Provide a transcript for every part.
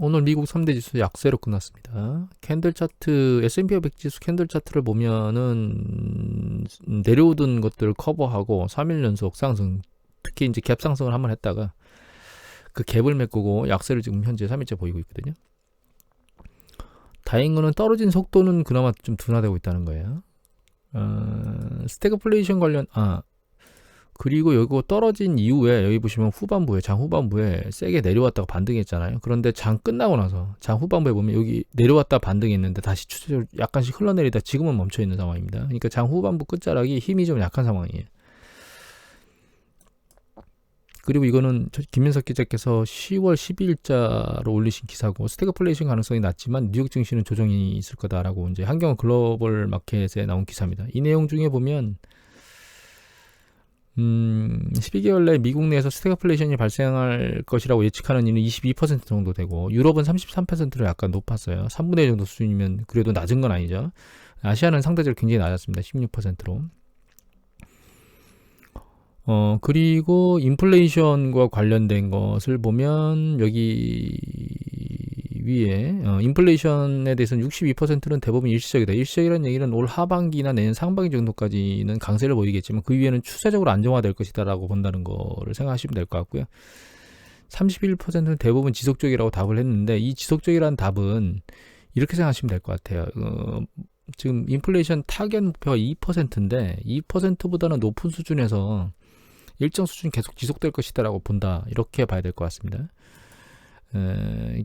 오늘 미국 3대 지수 약세로 끝났습니다. 캔들 차트, S&P 500 지수 캔들 차트를 보면은 내려오던 것들을 커버하고 3일 연속 상승, 특히 이제 갭 상승을 한번 했다가 그 갭을 메꾸고 약세를 지금 현재 3일째 보이고 있거든요. 다행인 거는 떨어진 속도는 그나마 좀 둔화되고 있다는 거예요. 스태그플레이션 관련, 그리고 이거 떨어진 이후에 여기 보시면 후반부에, 장 후반부에 세게 내려왔다가 반등했잖아요. 그런데 장 끝나고 나서 장 후반부에 보면 여기 내려왔다 반등했는데 다시 추세적으로 약간씩 흘러내리다 지금은 멈춰 있는 상황입니다. 그러니까 장 후반부 끝자락이 힘이 좀 약한 상황이에요. 그리고 이거는 김민석 기자께서 10월 12일자로 올리신 기사고, 스태그플레이션 가능성이 낮지만 뉴욕 증시는 조정이 있을 거다라고 이제 한경원 글로벌 마켓에 나온 기사입니다. 이 내용 중에 보면 12개월 내 미국 내에서 스태그플레이션이 발생할 것이라고 예측하는 이는 22% 정도 되고, 유럽은 33%로 약간 높았어요. 3분의 1 정도 수준이면 그래도 낮은 건 아니죠. 아시아는 상대적으로 굉장히 낮았습니다. 16%로. 그리고 인플레이션과 관련된 것을 보면 여기 위에 인플레이션에 대해서는 62%는 대부분 일시적이다. 일시적이라는 얘기는 올 하반기나 내년 상반기 정도까지는 강세를 보이겠지만 그 위에는 추세적으로 안정화될 것이다 라고 본다는 거를 생각하시면 될 것 같고요. 31%는 대부분 지속적이라고 답을 했는데, 이 지속적이라는 답은 이렇게 생각하시면 될 것 같아요. 지금 인플레이션 타겟 목표가 2%인데 2%보다는 높은 수준에서 일정 수준 계속 지속될 것이다라고 본다, 이렇게 봐야 될 것 같습니다.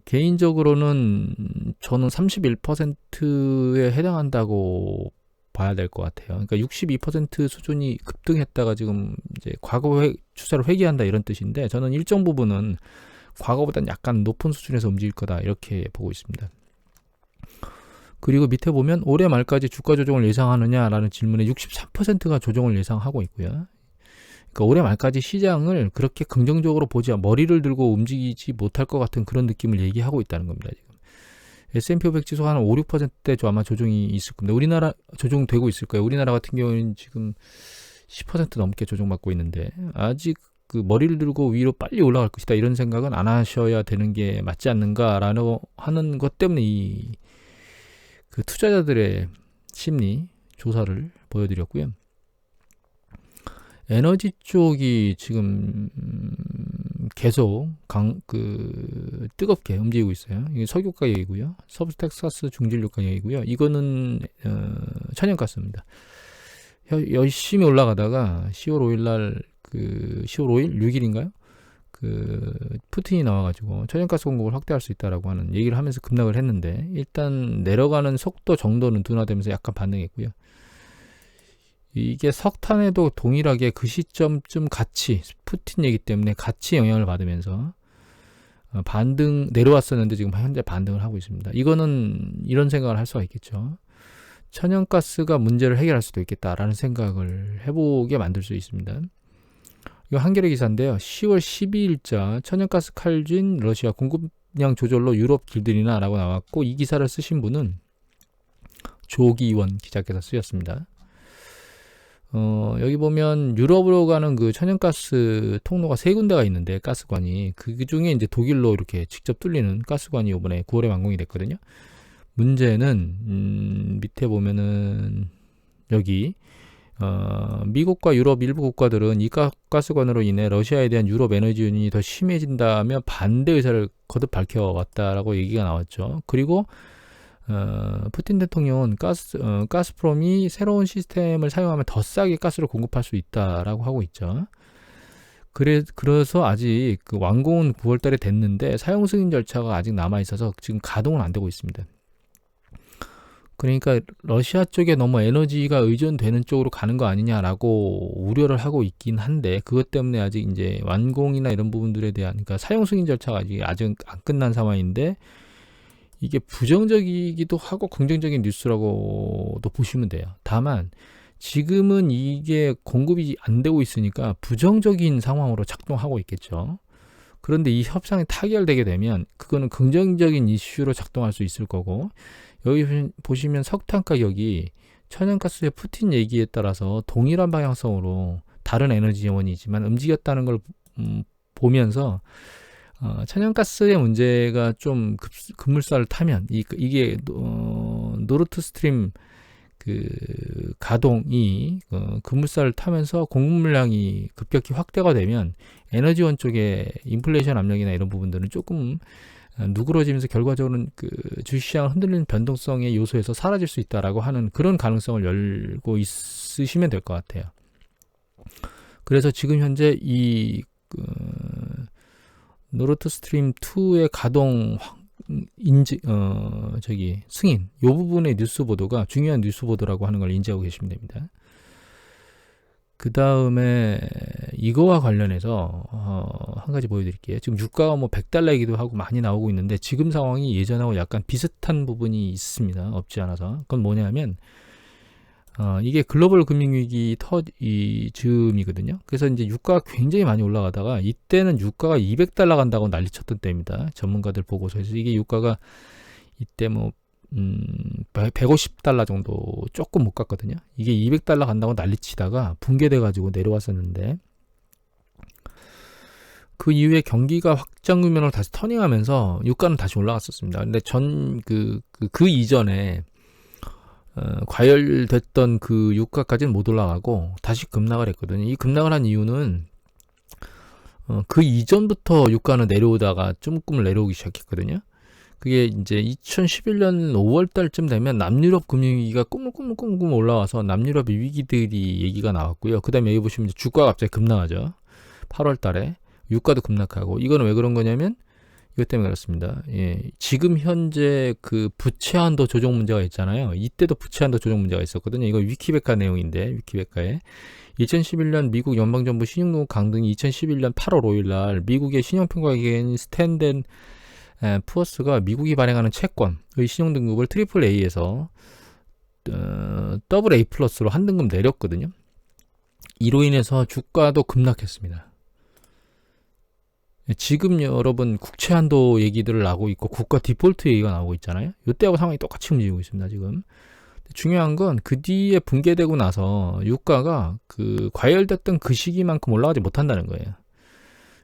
개인적으로는 저는 31%에 해당한다고 봐야 될 것 같아요. 그러니까 62% 수준이 급등했다가 지금 이제 과거 추세로 회귀한다, 이런 뜻인데, 저는 일정 부분은 과거보다는 약간 높은 수준에서 움직일 거다, 이렇게 보고 있습니다. 그리고 밑에 보면 올해 말까지 주가 조정을 예상하느냐라는 질문에 63%가 조정을 예상하고 있고요. 그러니까 올해 말까지 시장을 그렇게 긍정적으로 보지, 머리를 들고 움직이지 못할 것 같은 그런 느낌을 얘기하고 있다는 겁니다. 지금 S&P 500 지수 한 5, 6%대 아마 조정이 있을 겁니다. 우리나라 조정되고 있을 거예요. 우리나라 같은 경우는 지금 10% 넘게 조정받고 있는데, 아직 그 머리를 들고 위로 빨리 올라갈 것이다, 이런 생각은 안 하셔야 되는 게 맞지 않는가라는 하는 것 때문에 그 투자자들의 심리 조사를 보여드렸고요. 에너지 쪽이 지금 계속 뜨겁게 움직이고 있어요. 이게 석유가 얘기고요. 서부 텍사스 중진료가 얘기고요. 이거는 천연가스입니다. 열심히 올라가다가 10월 5일 날 10월 5일 6일인가요? 푸틴이 나와가지고 천연가스 공급을 확대할 수 있다라고 하는 얘기를 하면서 급락을 했는데, 일단 내려가는 속도 정도는 둔화되면서 약간 반등했고요. 이게 석탄에도 동일하게 그 시점쯤 같이 푸틴 얘기 때문에 같이 영향을 받으면서 반등 내려왔었는데 지금 현재 반등을 하고 있습니다. 이거는 이런 생각을 할 수가 있겠죠. 천연가스가 문제를 해결할 수도 있겠다라는 생각을 해보게 만들 수 있습니다. 이거 한겨레 기사인데요. 10월 12일자 천연가스 칼진 러시아 공급량 조절로 유럽 길들이나 라고 나왔고, 이 기사를 쓰신 분은 조기원 기자께서 쓰셨습니다. 여기 보면 유럽으로 가는 그 천연가스 통로가 3군데가 있는데, 가스관이 그 중에 이제 독일로 이렇게 직접 뚫리는 가스관이 이번에 9월에 완공이 됐거든요. 문제는 밑에 보면은 여기 미국과 유럽 일부 국가들은 이 가스관으로 인해 러시아에 대한 유럽 에너지 유인이 더 심해진다며 반대 의사를 거듭 밝혀왔다라고 얘기가 나왔죠. 그리고 푸틴 대통령은 가스프롬이 새로운 시스템을 사용하면 더 싸게 가스를 공급할 수 있다라고 하고 있죠. 그래서 아직 그 완공은 9월 달에 됐는데 사용 승인 절차가 아직 남아 있어서 지금 가동은 안 되고 있습니다. 그러니까 러시아 쪽에 너무 에너지가 의존되는 쪽으로 가는 거 아니냐라고 우려를 하고 있긴 한데, 그것 때문에 아직 이제 완공이나 이런 부분들에 대한, 그러니까 사용 승인 절차가 아직 안 끝난 상황인데, 이게 부정적이기도 하고 긍정적인 뉴스라고도 보시면 돼요. 다만 지금은 이게 공급이 안 되고 있으니까 부정적인 상황으로 작동하고 있겠죠. 그런데 이 협상이 타결되게 되면 그거는 긍정적인 이슈로 작동할 수 있을 거고, 여기 보시면 석탄 가격이 천연가스의 푸틴 얘기에 따라서 동일한 방향성으로 다른 에너지 자원이지만 움직였다는 걸 보면서 천연가스의 문제가 좀 급물살을 타면 이게 노르트 스트림 그 가동이 급물살을 타면서 공급량이 급격히 확대가 되면 에너지원 쪽에 인플레이션 압력이나 이런 부분들은 조금 누그러지면서 결과적으로는 그 주식시장을 흔들리는 변동성의 요소에서 사라질 수 있다라고 하는 그런 가능성을 열고 있으시면 될 것 같아요. 그래서 지금 현재 이 노르트 스트림 2의 가동 승인 요 부분의 뉴스 보도가 중요한 뉴스 보도라고 하는 걸 인지하고 계시면 됩니다. 그 다음에 이거와 관련해서 한 가지 보여드릴게요. 지금 유가가 뭐 $100이기도 하고 많이 나오고 있는데 지금 상황이 예전하고 약간 비슷한 부분이 있습니다. 없지 않아서. 그건 뭐냐면 이게 글로벌 금융위기 즈음이거든요. 그래서 이제 유가가 굉장히 많이 올라가다가 이때는 유가가 $200 간다고 난리쳤던 때입니다. 전문가들 보고서에서 이게 유가가 이때 뭐 $150 정도 조금 못 갔거든요. 이게 $200 간다고 난리치다가 붕괴돼가지고 내려왔었는데 그 이후에 경기가 확장 국면으로 다시 터닝하면서 유가는 다시 올라갔었습니다. 근데 그 이전에 과열됐던 그 유가까지는 못 올라가고 다시 급락을 했거든요. 이 급락을 한 이유는 그 이전부터 유가는 내려오다가 조금 내려오기 시작했거든요. 그게 이제 2011년 5월 달쯤 되면 남유럽 금융위기가 꾸물꾸물 올라와서 남유럽의 위기들이 얘기가 나왔고요. 그 다음에 여기 보시면 이제 주가가 갑자기 급락하죠. 8월 달에 유가도 급락하고 이거는 왜 그런 거냐면 이것 때문에 그렇습니다. 예, 지금 현재 그 부채 한도 조정 문제가 있잖아요. 이때도 부채 한도 조정 문제가 있었거든요. 이거 위키베카 내용인데 위키베카에 2011년 미국 연방정부 신용등급 강등이 2011년 8월 5일 날 미국의 신용평가기관인 스탠드 앤 푸어스가 미국이 발행하는 채권의 신용등급을 트리플 A에서 더블 A 플러스로 한 등급 내렸거든요. 이로 인해서 주가도 급락했습니다. 지금 여러분 국채 한도 얘기들을 나오고 있고 국가 디폴트 얘기가 나오고 있잖아요. 이때하고 상황이 똑같이 움직이고 있습니다. 지금 중요한 건 그 뒤에 붕괴되고 나서 유가가 그 과열됐던 그 시기만큼 올라가지 못한다는 거예요.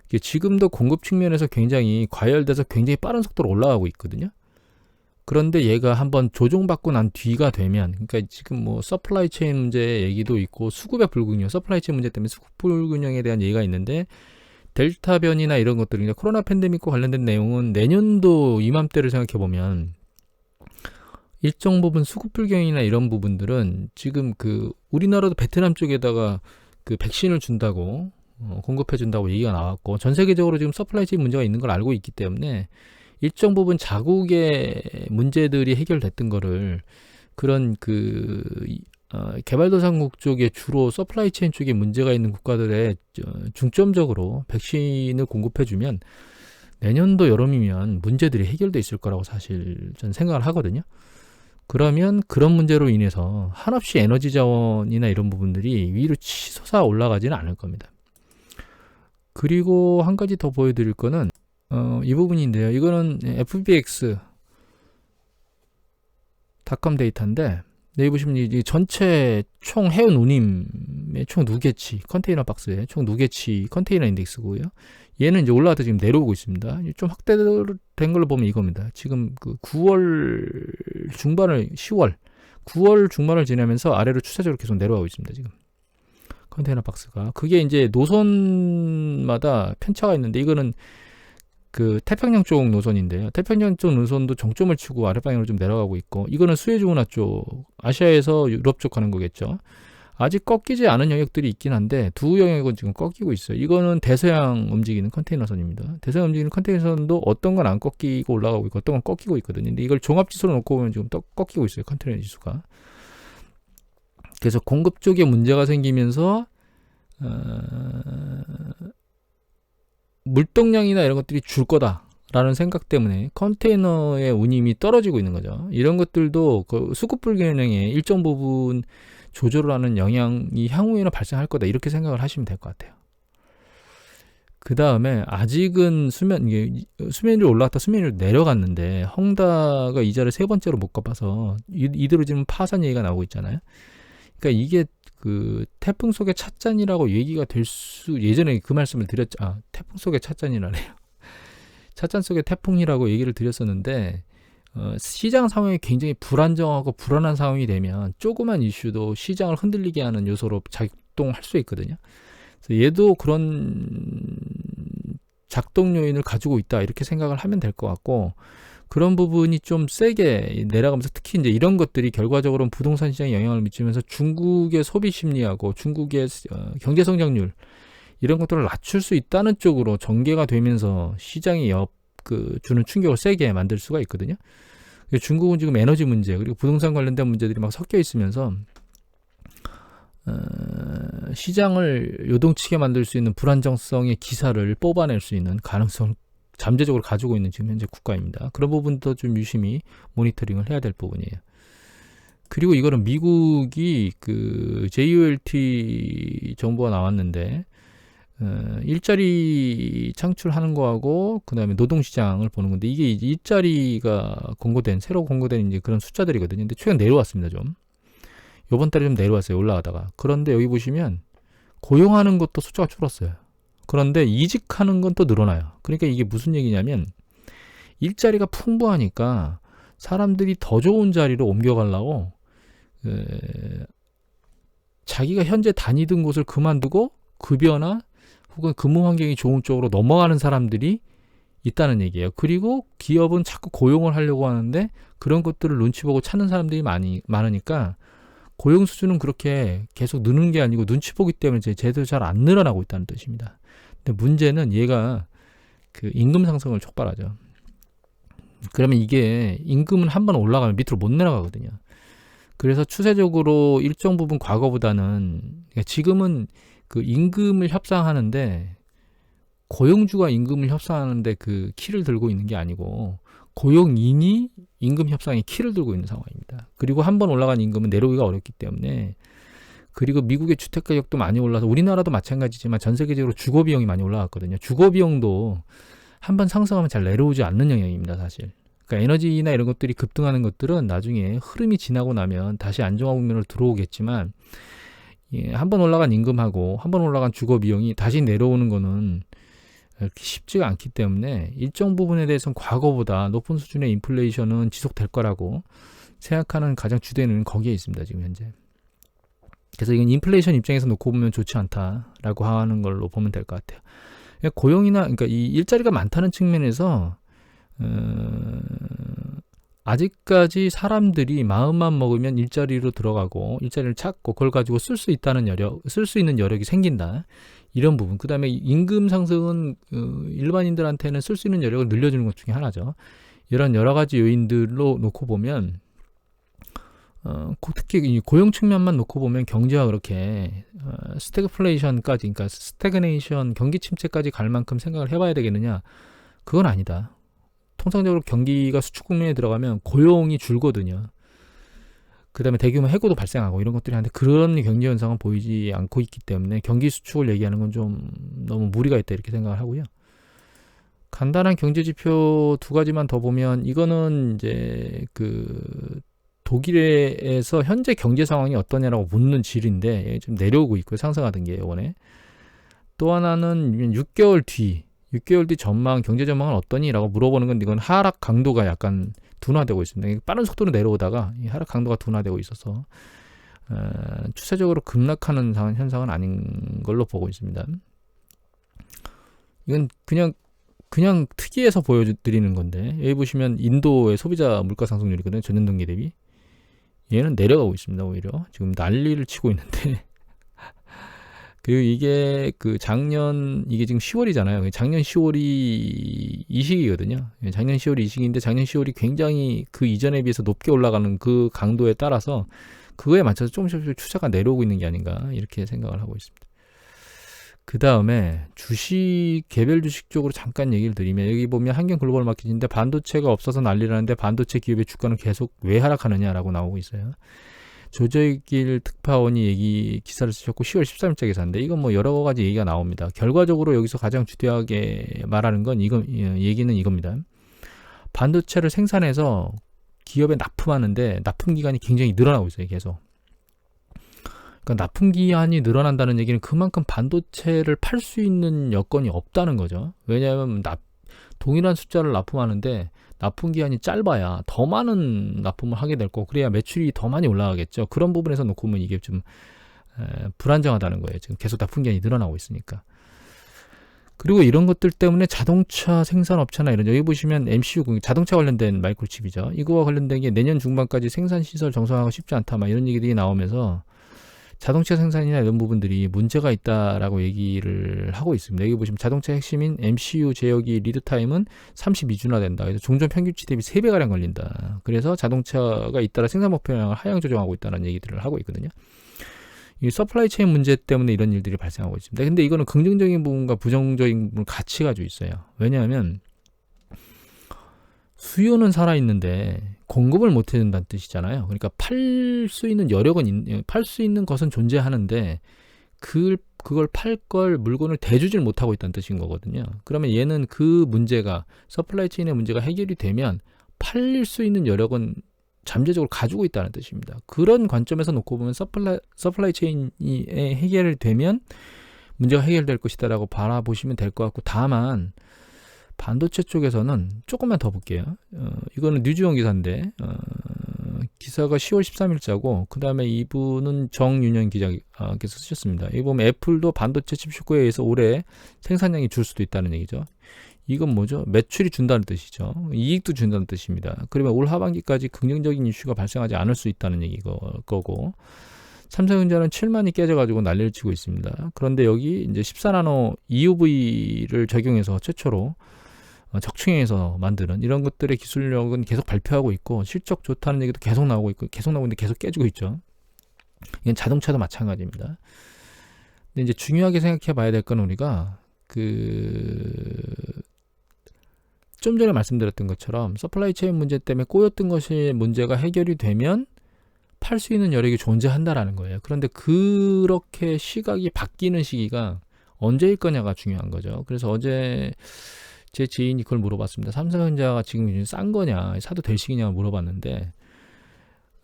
이게 지금도 공급 측면에서 굉장히 과열돼서 굉장히 빠른 속도로 올라가고 있거든요. 그런데 얘가 한번 조정받고 난 뒤가 되면, 그러니까 지금 뭐 서플라이 체인 문제 얘기도 있고 수급의 불균형, 서플라이 체인 문제 때문에 수급 불균형에 대한 얘기가 있는데 델타 변이나 이런 것들, 그러니까 코로나 팬데믹과 관련된 내용은 내년도 이맘때를 생각해 보면 일정 부분 수급 불균형이나 이런 부분들은 지금 그 우리나라도 베트남 쪽에다가 그 백신을 준다고 공급해 준다고 얘기가 나왔고 전 세계적으로 지금 서플라이 체인 문제가 있는 걸 알고 있기 때문에 일정 부분 자국의 문제들이 해결됐던 거를 그런 그 개발도상국 쪽에 주로 서플라이 체인 쪽에 문제가 있는 국가들에 중점적으로 백신을 공급해주면 내년도 여름이면 문제들이 해결돼 있을 거라고 사실 저는 생각을 하거든요. 그러면 그런 문제로 인해서 한없이 에너지 자원이나 이런 부분들이 위로 치솟아 올라가지는 않을 겁니다. 그리고 한 가지 더 보여드릴 거는 이 부분인데요. 이거는 FBX 닷컴 데이터인데 여기 보시면 이 전체 총 해운 운임의 총 누계치 컨테이너 박스의 총 누계치 컨테이너 인덱스고요. 얘는 이제 올라와서 지금 내려오고 있습니다. 좀 확대된 걸로 보면 이겁니다. 지금 그 9월 중반을 9월 중반을 지나면서 아래로 추세적으로 계속 내려가고 있습니다. 지금 컨테이너 박스가 그게 이제 노선마다 편차가 있는데 이거는 그 태평양 쪽 노선인데요. 태평양 쪽 노선도 정점을 치고 아랫방향으로 좀 내려가고 있고 이거는 수에즈 운하 쪽 아시아에서 유럽 쪽 가는 거겠죠. 아직 꺾이지 않은 영역들이 있긴 한데 두 영역은 지금 꺾이고 있어요. 이거는 대서양 움직이는 컨테이너선입니다. 대서양 움직이는 컨테이너선도 어떤 건 안 꺾이고 올라가고 있고 어떤 건 꺾이고 있거든요. 근데 이걸 종합지수로 놓고 보면 지금 또 꺾이고 있어요. 컨테이너 지수가. 그래서 공급 쪽에 문제가 생기면서 물동량이나 이런 것들이 줄 거다라는 생각 때문에 컨테이너의 운임이 떨어지고 있는 거죠. 이런 것들도 그 수급 불균형에 일정 부분 조절을 하는 영향이 향후에는 발생할 거다 이렇게 생각을 하시면 될 것 같아요. 그 다음에 아직은 수면 위로 올라갔다 수면 위로 내려갔는데 헝다가 이자를 세 번째로 못 갚아서 이대로 지금 파산 얘기가 나오고 있잖아요. 그러니까 이게 그 태풍 속의 찻잔이라고 얘기가 될 수 예전에 그 말씀을 드렸죠. 태풍 속의 찻잔이라네요. 찻잔 속의 태풍이라고 얘기를 드렸었는데 시장 상황이 굉장히 불안정하고 불안한 상황이 되면 조그만 이슈도 시장을 흔들리게 하는 요소로 작동할 수 있거든요. 그래서 얘도 그런 작동 요인을 가지고 있다 이렇게 생각을 하면 될 것 같고, 그런 부분이 좀 세게 내려가면서 특히 이제 이런 것들이 결과적으로는 부동산 시장에 영향을 미치면서 중국의 소비 심리하고 중국의 경제 성장률 이런 것들을 낮출 수 있다는 쪽으로 전개가 되면서 시장이 주는 충격을 세게 만들 수가 있거든요. 중국은 지금 에너지 문제 그리고 부동산 관련된 문제들이 막 섞여 있으면서 시장을 요동치게 만들 수 있는 불안정성의 기사를 뽑아낼 수 있는 가능성을 잠재적으로 가지고 있는 지금 현재 국가입니다. 그런 부분도 좀 유심히 모니터링을 해야 될 부분이에요. 그리고 이거는 미국이 그 JOLT 정보가 나왔는데 일자리 창출하는 거하고 그 다음에 노동시장을 보는 건데, 이게 이제 일자리가 새로 공고된 이제 그런 숫자들이거든요. 근데 최근 내려왔습니다. 좀 이번 달에 좀 내려왔어요. 올라가다가. 그런데 여기 보시면 고용하는 것도 숫자가 줄었어요. 그런데 이직하는 건 또 늘어나요. 그러니까 이게 무슨 얘기냐면 일자리가 풍부하니까 사람들이 더 좋은 자리로 옮겨가려고 자기가 현재 다니던 곳을 그만두고 급여나 혹은 근무 환경이 좋은 쪽으로 넘어가는 사람들이 있다는 얘기예요. 그리고 기업은 자꾸 고용을 하려고 하는데 그런 것들을 눈치 보고 찾는 사람들이 많으니까 고용 수준은 그렇게 계속 느는 게 아니고 눈치 보기 때문에 제대로 잘 안 늘어나고 있다는 뜻입니다. 근데 문제는 얘가 그 임금 상승을 촉발하죠. 그러면 이게 임금은 한번 올라가면 밑으로 못 내려가거든요. 그래서 추세적으로 일정 부분 과거보다는, 그러니까 지금은 그 임금을 협상하는데 고용주가 임금을 협상하는데 그 키를 들고 있는 게 아니고 고용인이 임금 협상에 키를 들고 있는 상황입니다. 그리고 한번 올라간 임금은 내려오기가 어렵기 때문에, 그리고 미국의 주택가격도 많이 올라서 우리나라도 마찬가지지만 전 세계적으로 주거비용이 많이 올라갔거든요. 주거비용도 한번 상승하면 잘 내려오지 않는 영역입니다, 사실. 그러니까 에너지나 이런 것들이 급등하는 것들은 나중에 흐름이 지나고 나면 다시 안정화 국면으로 들어오겠지만, 한번 올라간 임금하고 한번 올라간 주거비용이 다시 내려오는 거는 쉽지가 않기 때문에 일정 부분에 대해서는 과거보다 높은 수준의 인플레이션은 지속될 거라고 생각하는 가장 주대는 거기에 있습니다, 지금 현재. 그래서 이건 인플레이션 입장에서 놓고 보면 좋지 않다라고 하는 걸로 보면 될 것 같아요. 그러니까 이 일자리가 많다는 측면에서 아직까지 사람들이 마음만 먹으면 일자리로 들어가고 일자리를 찾고 그걸 가지고 쓸 수 있는 여력이 생긴다. 이런 부분. 그 다음에 임금 상승은 일반인들한테는 쓸 수 있는 여력을 늘려주는 것 중에 하나죠. 이런 여러 가지 요인들로 놓고 보면 특히 이 고용 측면만 놓고 보면 경제가 그렇게 스태그플레이션까지, 그러니까 스태그네이션, 경기 침체까지 갈 만큼 생각을 해봐야 되겠느냐? 그건 아니다. 통상적으로 경기가 수축 국면에 들어가면 고용이 줄거든요. 그 다음에 대규모 해고도 발생하고 이런 것들이 하는데 그런 경제 현상은 보이지 않고 있기 때문에 경기 수축을 얘기하는 건 좀 너무 무리가 있다 이렇게 생각을 하고요. 간단한 경제 지표 두 가지만 더 보면, 이거는 이제 그 독일에서 현재 경제 상황이 어떠냐라고 묻는 질인데 좀 내려오고 있고요. 상승하던 게 이번에. 또 하나는 6개월 뒤 전망, 경제 전망은 어떠니? 라고 물어보는 건, 이건 하락 강도가 약간 둔화되고 있습니다. 빠른 속도로 내려오다가 이 하락 강도가 둔화되고 있어서 추세적으로 급락하는 현상은 아닌 걸로 보고 있습니다. 이건 그냥 특이해서 보여드리는 건데, 여기 보시면 인도의 소비자 물가 상승률이거든요. 전년 동기 대비. 얘는 내려가고 있습니다. 오히려 지금 난리를 치고 있는데 그리고 이게 이게 지금 10월이잖아요. 작년 10월이 이 시기거든요. 작년 10월이 이 시기인데 작년 10월이 굉장히 그 이전에 비해서 높게 올라가는 그 강도에 따라서 그거에 맞춰서 조금씩 추세가 내려오고 있는 게 아닌가 이렇게 생각을 하고 있습니다. 그 다음에 개별 주식 쪽으로 잠깐 얘기를 드리면, 여기 보면 한경글로벌 마켓인데 반도체가 없어서 난리라는데 반도체 기업의 주가는 계속 왜 하락하느냐라고 나오고 있어요. 조재길 특파원이 기사를 쓰셨고 10월 13일자 기사인데, 이건 뭐 여러 가지 얘기가 나옵니다. 결과적으로 여기서 가장 주대하게 말하는 건 얘기는 이겁니다. 반도체를 생산해서 기업에 납품하는데 납품 기간이 굉장히 늘어나고 있어요, 계속. 그러니까 납품 기한이 늘어난다는 얘기는 그만큼 반도체를 팔 수 있는 여건이 없다는 거죠. 왜냐하면 동일한 숫자를 납품하는데 납품 기한이 짧아야 더 많은 납품을 하게 될 거고 그래야 매출이 더 많이 올라가겠죠. 그런 부분에서 놓고 보면 이게 좀 불안정하다는 거예요. 지금 계속 납품 기한이 늘어나고 있으니까. 그리고 이런 것들 때문에 자동차 생산업체나 이런 여기 보시면 MCU 자동차 관련된 마이크로칩이죠. 이거와 관련된 게 내년 중반까지 생산 시설 정상화가 쉽지 않다 막 이런 얘기들이 나오면서 자동차 생산이나 이런 부분들이 문제가 있다라고 얘기를 하고 있습니다. 여기 보시면 자동차 핵심인 MCU 제어기 리드 타임은 32주나 된다. 그래서 종전 평균치 대비 3배가량 걸린다. 그래서 자동차가 잇따라 생산 목표량을 하향 조정하고 있다는 얘기들을 하고 있거든요. 이 서플라이 체인 문제 때문에 이런 일들이 발생하고 있습니다. 근데 이거는 긍정적인 부분과 부정적인 부분을 같이 가지고 있어요. 왜냐하면 수요는 살아있는데 공급을 못 해준다는 뜻이잖아요. 그러니까 팔 수 있는 여력은 팔 수 있는 것은 존재하는데 그걸 팔 걸 물건을 대주질 못하고 있다는 뜻인 거거든요. 그러면 얘는 그 문제가 서플라이 체인의 문제가 해결이 되면 팔릴 수 있는 여력은 잠재적으로 가지고 있다는 뜻입니다. 그런 관점에서 놓고 보면 서플라이 체인이 해결이 되면 문제가 해결될 것이다라고 바라보시면 될 것 같고, 다만 반도체 쪽에서는 조금만 더 볼게요. 이거는 류지원 기사인데 기사가 10월 13일자고 그 다음에 이분은 정윤현 기자께서 쓰셨습니다. 여기 보면 애플도 반도체 칩 쇼크에 의해서 올해 생산량이 줄 수도 있다는 얘기죠. 이건 뭐죠? 매출이 준다는 뜻이죠. 이익도 준다는 뜻입니다. 그러면 올 하반기까지 긍정적인 이슈가 발생하지 않을 수 있다는 얘기고, 삼성전자는 7만이 깨져가지고 난리를 치고 있습니다. 그런데 여기 이제 14나노 EUV를 적용해서 최초로 적층에서 만드는 이런 것들의 기술력은 계속 발표하고 있고 실적 좋다는 얘기도 계속 나오고 있는데 계속 깨지고 있죠. 이건 자동차도 마찬가지입니다. 근데 이제 중요하게 생각해 봐야 될 건 우리가 좀 전에 말씀드렸던 것처럼 서플라이 체인 문제 때문에 꼬였던 것이 문제가 해결이 되면 팔 수 있는 여력이 존재한다라는 거예요. 그런데 그렇게 시각이 바뀌는 시기가 언제일 거냐가 중요한 거죠. 그래서 어제 제 지인이 그걸 물어봤습니다. 삼성전자가 지금 싼 거냐, 사도 될 시기냐 물어봤는데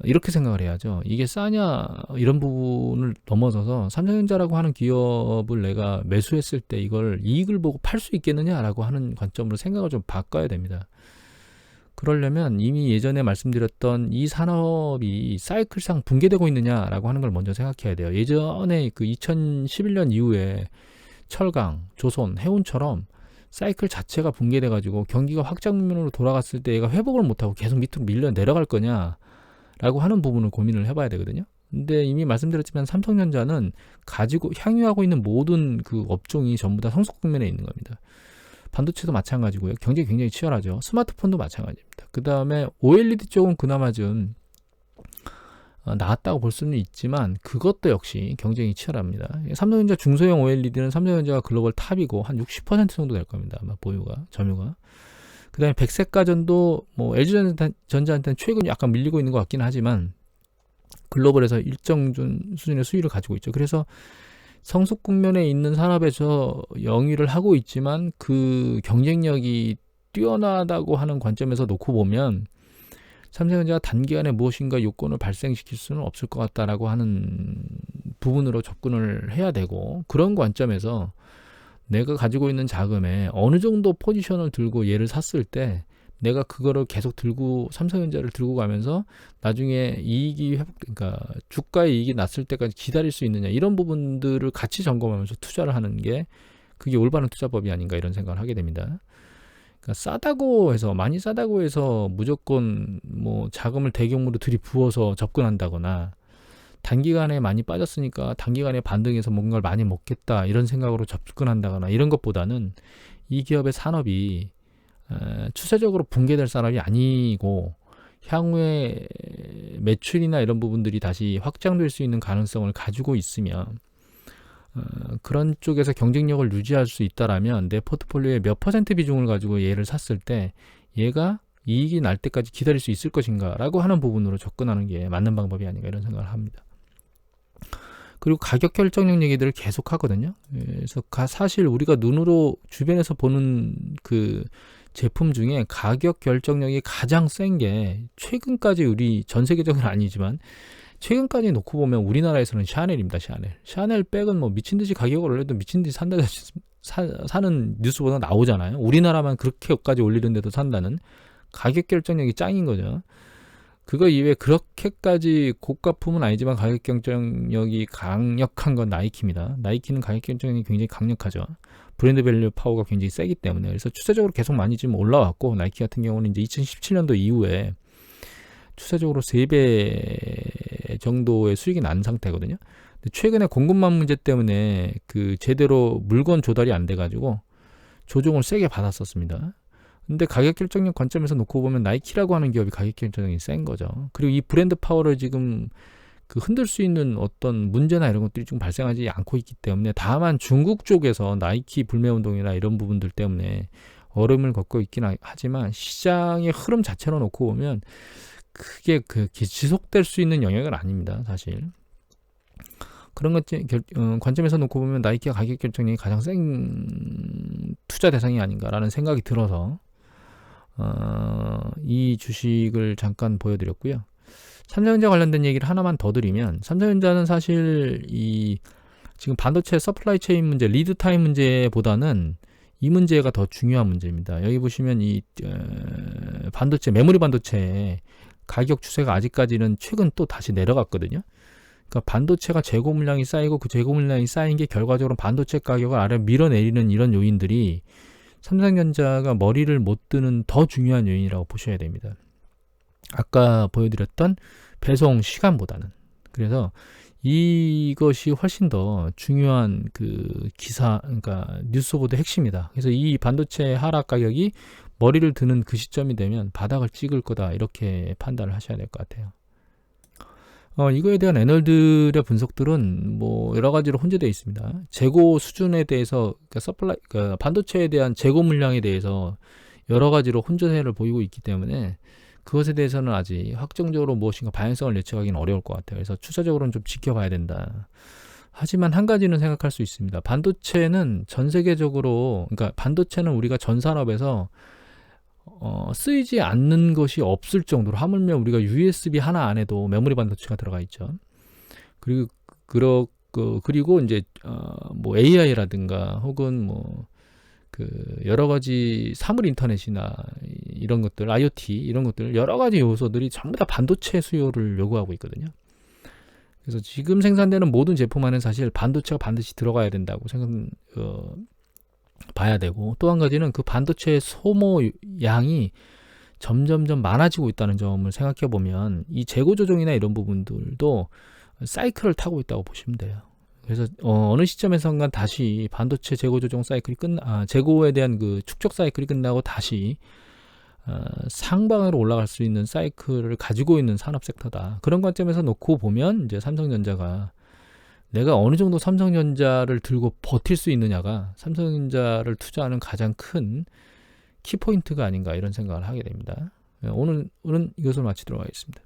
이렇게 생각을 해야죠. 이게 싸냐 이런 부분을 넘어서서 삼성전자라고 하는 기업을 내가 매수했을 때 이걸 이익을 보고 팔 수 있겠느냐라고 하는 관점으로 생각을 좀 바꿔야 됩니다. 그러려면 이미 예전에 말씀드렸던 이 산업이 사이클상 붕괴되고 있느냐라고 하는 걸 먼저 생각해야 돼요. 예전에 그 2011년 이후에 철강, 조선, 해운처럼 사이클 자체가 붕괴돼가지고 경기가 확장면으로 돌아갔을 때 얘가 회복을 못하고 계속 밑으로 밀려 내려갈 거냐 라고 하는 부분을 고민을 해봐야 되거든요. 근데 이미 말씀드렸지만 삼성전자는 향유하고 있는 모든 그 업종이 전부 다 성숙 국면에 있는 겁니다. 반도체도 마찬가지고요. 경쟁이 굉장히 치열하죠. 스마트폰도 마찬가지입니다. 그 다음에 OLED 쪽은 그나마 좀 나았다고 볼 수는 있지만 그것도 역시 경쟁이 치열합니다. 삼성전자 중소형 OLED는 삼성전자가 글로벌 탑이고 한 60% 정도 될 겁니다. 아마 점유가. 그 다음에 백색가전도 뭐 LG전자한테는 최근 약간 밀리고 있는 것 같긴 하지만 글로벌에서 일정 수준의 수위를 가지고 있죠. 그래서 성숙 국면에 있는 산업에서 영위를 하고 있지만 그 경쟁력이 뛰어나다고 하는 관점에서 놓고 보면 삼성전자가 단기간에 무엇인가 요건을 발생시킬 수는 없을 것 같다라고 하는 부분으로 접근을 해야 되고, 그런 관점에서 내가 가지고 있는 자금에 어느 정도 포지션을 들고 얘를 샀을 때 내가 그거를 계속 들고 삼성전자를 들고 가면서 나중에 그러니까 주가의 이익이 났을 때까지 기다릴 수 있느냐, 이런 부분들을 같이 점검하면서 투자를 하는 게 그게 올바른 투자법이 아닌가 이런 생각을 하게 됩니다. 그러니까 많이 싸다고 해서 무조건 뭐 자금을 대규모로 들이부어서 접근한다거나 단기간에 많이 빠졌으니까 단기간에 반등해서 뭔가를 많이 먹겠다 이런 생각으로 접근한다거나 이런 것보다는 이 기업의 산업이 추세적으로 붕괴될 산업이 아니고 향후에 매출이나 이런 부분들이 다시 확장될 수 있는 가능성을 가지고 있으면 그런 쪽에서 경쟁력을 유지할 수 있다라면 내 포트폴리오의 몇 % 비중을 가지고 얘를 샀을 때 얘가 이익이 날 때까지 기다릴 수 있을 것인가 라고 하는 부분으로 접근하는 게 맞는 방법이 아닌가 이런 생각을 합니다. 그리고 가격 결정력 얘기들을 계속 하거든요. 그래서 사실 우리가 눈으로 주변에서 보는 그 제품 중에 가격 결정력이 가장 센 게 최근까지 우리 전 세계적으로는 아니지만 최근까지 놓고 보면 우리나라에서는 샤넬입니다. 샤넬 백은 뭐 미친듯이 가격을 올려도 미친듯이 산다 사는 뉴스보다 나오잖아요. 우리나라만 그렇게까지 올리는데도 산다는 가격 결정력이 짱인 거죠. 그거 이외에 그렇게까지 고가품은 아니지만 가격 결정력이 강력한 건 나이키입니다. 나이키는 가격 결정력이 굉장히 강력하죠. 브랜드 밸류 파워가 굉장히 세기 때문에. 그래서 추세적으로 계속 많이 지금 올라왔고, 나이키 같은 경우는 이제 2017년도 이후에 추세적으로 3배 정도의 수익이 난 상태거든요. 근데 최근에 공급망 문제 때문에 그 제대로 물건 조달이 안 돼가지고 조정을 세게 받았었습니다. 근데 가격 결정력 관점에서 놓고 보면 나이키라고 하는 기업이 가격 결정력이 센 거죠. 그리고 이 브랜드 파워를 지금 그 흔들 수 있는 어떤 문제나 이런 것들이 좀 발생하지 않고 있기 때문에, 다만 중국 쪽에서 나이키 불매운동이나 이런 부분들 때문에 얼음을 걷고 있긴 하지만 시장의 흐름 자체로 놓고 보면 크게 지속될 수 있는 영역은 아닙니다, 사실. 그런 관점에서 놓고 보면 나이키가 가격 결정력이 가장 센 투자 대상이 아닌가라는 생각이 들어서 이 주식을 잠깐 보여드렸고요. 삼성전자 관련된 얘기를 하나만 더 드리면, 삼성전자는 사실 이 지금 반도체 서플라이 체인 문제, 리드 타임 문제보다는 이 문제가 더 중요한 문제입니다. 여기 보시면 이 반도체, 메모리 반도체 가격 추세가 아직까지는 최근 또 다시 내려갔거든요. 그러니까 반도체가 재고 물량이 쌓이고 그 재고 물량이 쌓인 게 결과적으로 반도체 가격을 아래 밀어내리는 이런 요인들이 삼성전자가 머리를 못 드는 더 중요한 요인이라고 보셔야 됩니다. 아까 보여드렸던 배송 시간보다는. 그래서 이것이 훨씬 더 중요한 그 기사, 그러니까 뉴스보드 핵심이다. 그래서 이 반도체 하락 가격이 머리를 드는 그 시점이 되면 바닥을 찍을 거다, 이렇게 판단을 하셔야 될 것 같아요. 이거에 대한 애널들의 분석들은 뭐 여러 가지로 혼재되어 있습니다. 재고 수준에 대해서, 그러니까 반도체에 대한 재고 물량에 대해서 여러 가지로 혼재세를 보이고 있기 때문에 그것에 대해서는 아직 확정적으로 무엇인가 방향성을 예측하기는 어려울 것 같아요. 그래서 추세적으로는 좀 지켜봐야 된다. 하지만 한 가지는 생각할 수 있습니다. 반도체는 전 세계적으로, 그러니까 반도체는 우리가 전 산업에서 쓰이지 않는 것이 없을 정도로, 하물며 우리가 USB 하나 안에도 메모리 반도체가 들어가 있죠. 그리고 이제 뭐 AI라든가 혹은 뭐 그 여러 가지 사물 인터넷이나 이런 것들, IoT 이런 것들, 여러 가지 요소들이 전부 다 반도체 수요를 요구하고 있거든요. 그래서 지금 생산되는 모든 제품 안에 사실 반도체가 반드시 들어가야 된다고 봐야 되고, 또 한 가지는 그 반도체 소모 양이 점점점 많아지고 있다는 점을 생각해 보면 이 재고 조정이나 이런 부분들도 사이클을 타고 있다고 보시면 돼요. 그래서 어느 시점에선가 다시 반도체 재고 조정 사이클이 재고에 대한 그 축적 사이클이 끝나고 다시 상방으로 올라갈 수 있는 사이클을 가지고 있는 산업 섹터다. 그런 관점에서 놓고 보면 이제 삼성전자가, 내가 어느 정도 삼성전자를 들고 버틸 수 있느냐가 삼성전자를 투자하는 가장 큰 키포인트가 아닌가, 이런 생각을 하게 됩니다. 오늘은 이것을 마치도록 하겠습니다.